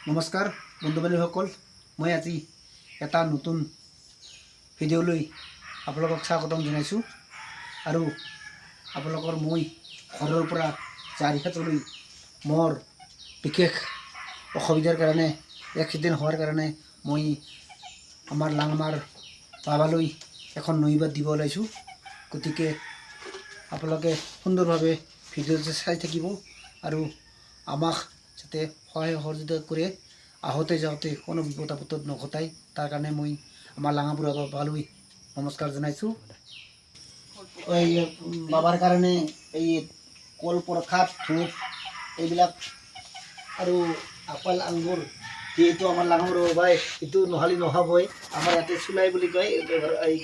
নমস্কাৰ বন্ধু বান্ধৱীসকল, মই আজি এটা নতুন ভিডিঅ'লৈ আপোনালোকক স্বাগতম জনাইছোঁ। আৰু আপোনালোকৰ মই ঘৰৰ পৰা জাৰিহাটলৈ মোৰ বিশেষ অসুবিধাৰ কাৰণে এক্সিডেণ্ট হোৱাৰ কাৰণে মই আমাৰ লাংমাৰ বাবালৈ এখন নৈবাদ দিব ওলাইছোঁ। গতিকে আপোনালোকে সুন্দৰভাৱে ভিডিঅ'টো চাই থাকিব আৰু আমাক যাতে সহায় সহযোগিতা কৰে, আহোঁতে যাওঁতে কোনো বিপদ আপদত নঘটায় তাৰ কাৰণে মই আমাৰ লাঙাবুঢ়া বাবালৈ নমস্কাৰ জনাইছোঁ। এই বাবাৰ কাৰণে এই কল প্ৰসাদ ধূপ এইবিলাক আৰু আপেল আঙুৰ যিহেতু আমাৰ লাঙাবুঢ়া বাবাই এইটো নহ'লে নহ'বই, আমাৰ ইয়াতে চুলাই বুলি কয় এই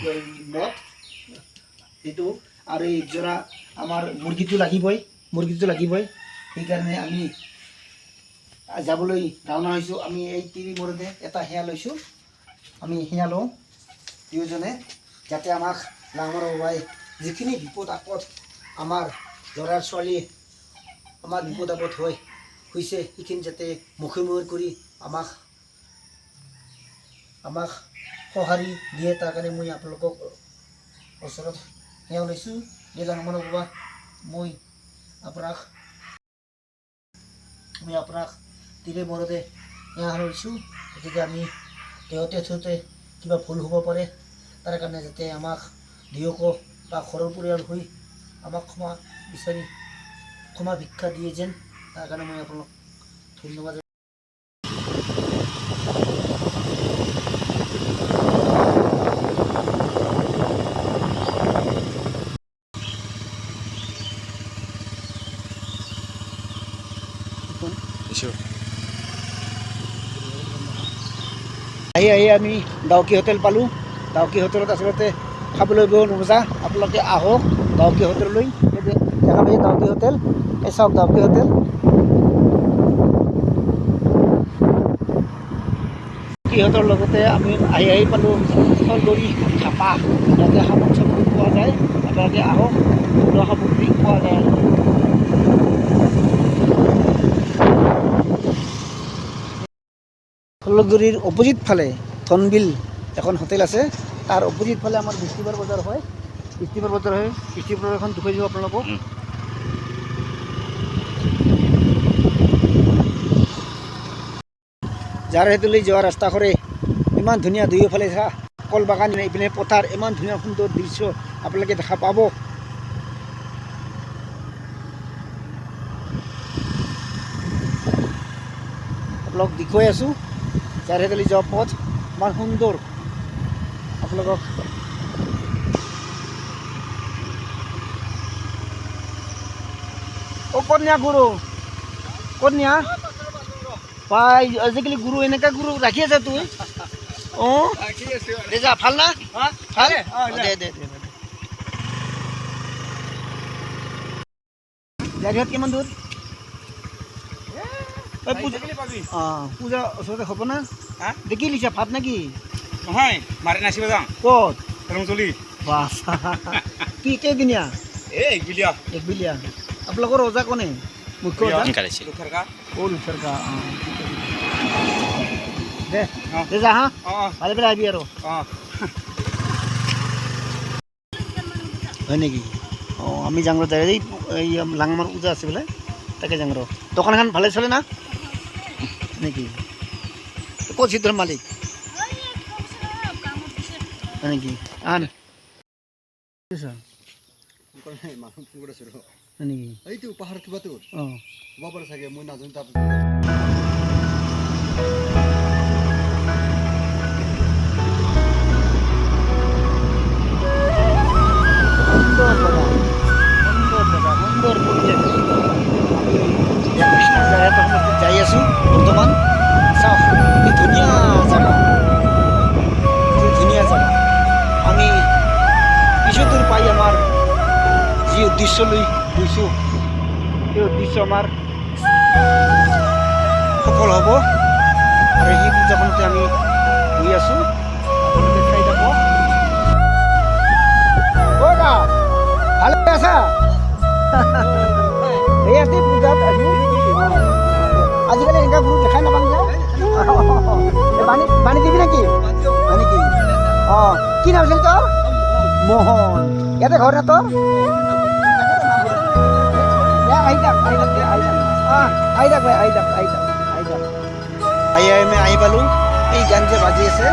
মদ সেইটো, আৰু এই জোৰা আমাৰ মুৰ্গীটো লাগিবই। সেইকাৰণে আমি যাবলৈ ৰাওনা হৈছোঁ। আমি এই টিভি মূৰতে এটা সেয়া লৈছোঁ, আমি সেয়া লওঁ দুয়োজনে, যাতে আমাক লাঙৰ বাবাই যিখিনি বিপদ আপদ আমাৰ ল'ৰা ছোৱালী আমাৰ বিপদ আপদ হৈছে সেইখিনি যাতে মুখে কৰি আমাক সঁহাৰি দিয়ে, তাৰ কাৰণে মই আপোনালোকক ওচৰত সেয়া লৈছোঁ। যে লাঙৰ বাবা মই আপোনাক টিভি মূৰতে সেয়া লৈছোঁ। গতিকে আমি দেহতে থওঁতে কিবা ভুল হ'ব পাৰে, তাৰ কাৰণে যাতে আমাক দুয়োকো বা ঘৰৰ পৰিয়াল হৈ আমাক ক্ষমা ভিক্ষা দিয়ে যেন, তাৰ কাৰণে মই আপোনাক ধন্যবাদ। আহি আমি ডাউকি হোটেল পালোঁ। ডাউকি হোটেলত আচলতে খাবলৈ বহুত মজা, আপোনালোকে আহক ডাউকি হোটেললৈ। দেখা পাইছে ডাউকি হোটেল, এই চাওক ডাউকি হোটেল। সিহঁতৰ লগতে আমি আহি পালোঁ ফলগড়ি ধাপা, ইয়াতে সামগ্ৰী পোৱা যায়। আপোনালোকে আহক, থলুৱা সামগ্ৰী পোৱা যায়। ফলগড়িৰ অপজিট ফালে ধনবিল এখন হোটেল আছে, তাৰ অপজিট ফালে আমাৰ বৃষ্টিবাৰ বজাৰ হয়। বৃষ্টিবাৰ এখন দেখুৱাই দিওঁ আপোনালোকক। জাৰহাটলৈ যোৱা ৰাস্তাঘৰে ইমান ধুনীয়া, দুয়োফালে চাহ কল বাগান, এইপিনে পথাৰ, ইমান ধুনীয়া সুন্দৰ দৃশ্য আপোনালোকে দেখা পাব। আপোনালোক দেখুৱাই আছোঁ জাৰহাটলৈ যোৱা পথ ইমান সুন্দৰ। আপোনালোকক কন্যা গুৰু কন্যা পাই আজিকালি গুৰু এনেকা গুৰু ৰাখি আছে তুই। অঁ যা ভাল না, ভাল দে জাৰহাট কিমান দূৰ? পূজা ওচৰতে হ'ব না? দেখি লিছা ভাত নেকি? নহয় মাৰি নাচিব যাওঁ। ক'ত? ৰংচলি। বাছ কি কেইদিনীয়া? একবিলীয়া। আপোনালোকৰ ৰজা কোনে? মুখ্য ৰজা? লুথেৰকা। লুথেৰকা। দে যা হা, ভালে পেলাই আহিবি আৰু। হয় নেকি? অঁ আমি যাং ৰ, এই লাংমাৰ পূজা আছে বোলে, তাকে যাং ৰ। দোকান এখন ভালে চলে না নেকি? ক'ত চিত্ৰৰ মালিক হয় নেকি? আন নেকি? এইটো পাহাৰ কিবাটো অঁ হ'ব পাৰে চাগে, মই নাজানো। তাৰ সুন্দৰ পৰিৱেশ। কৃষ্ণ জাৰহাটৰ সমষ্টিত যাই আছোঁ বৰ্তমান। চাওক কি ধুনীয়া জেগা, আমি কিছু দূৰ পাই আমাৰ যি উদ্দেশ্যলৈ গৈছোঁ সেই উদ্দেশ্য আমাৰ সফল হ'ব। আৰু সেই পূজাখনতে আমি গৈ আছোঁ, আপোনালোকে চাই থাকক। ভালে আছা? এই পূজাত আজিকালি এনেকুৱা গুৰু দেখাই নাপাম যে। পানী দিবি নেকি হয় নেকি অঁ কি নাম আছিল তোৰ মোহন ইয়াতে ঘৰ না তোৰ আহি যাক ভাই আহি পালোঁ এই গান যে বাজি আছে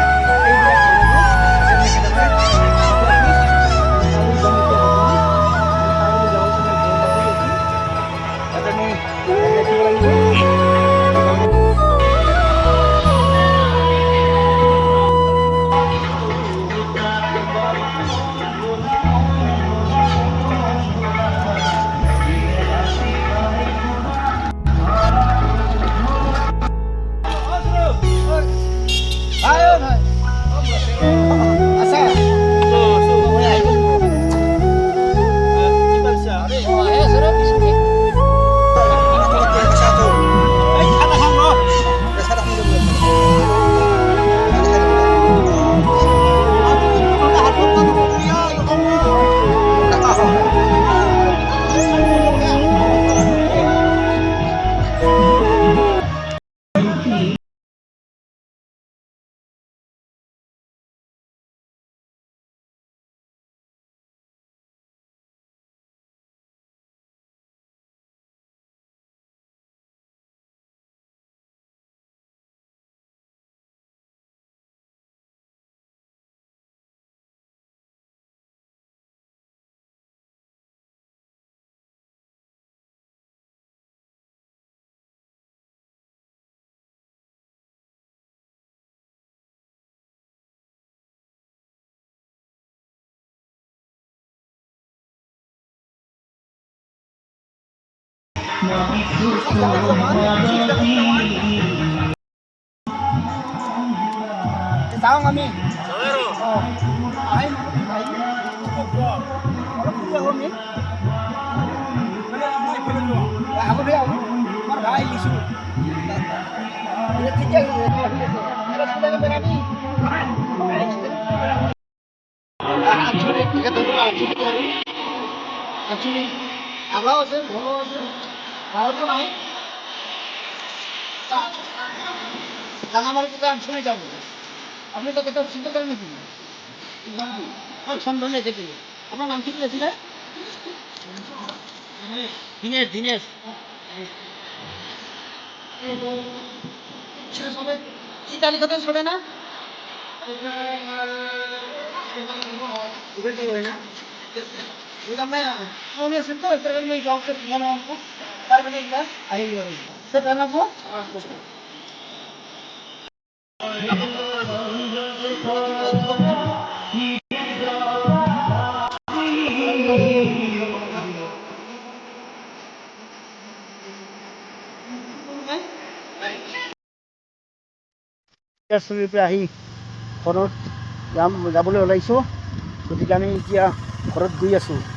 যাওঁ আমি আগতে আমার ভাই লিচু আগলাও আছে ভালো আছে ভালো নাই রাঙামাটিতে গান শুনে যাবো আপনি তো কোথাও চিন্তা করেন নাকি সন্ধান নেই দেখি আপনার নাম কি বলেছিলেন দিনেশ দিনেশ সবাই এই তালিকাতে শোনে না আহি ঘৰত যাবলৈ ওলাইছোঁ গতিকে আমি এতিয়া ঘৰত গৈ আছোঁ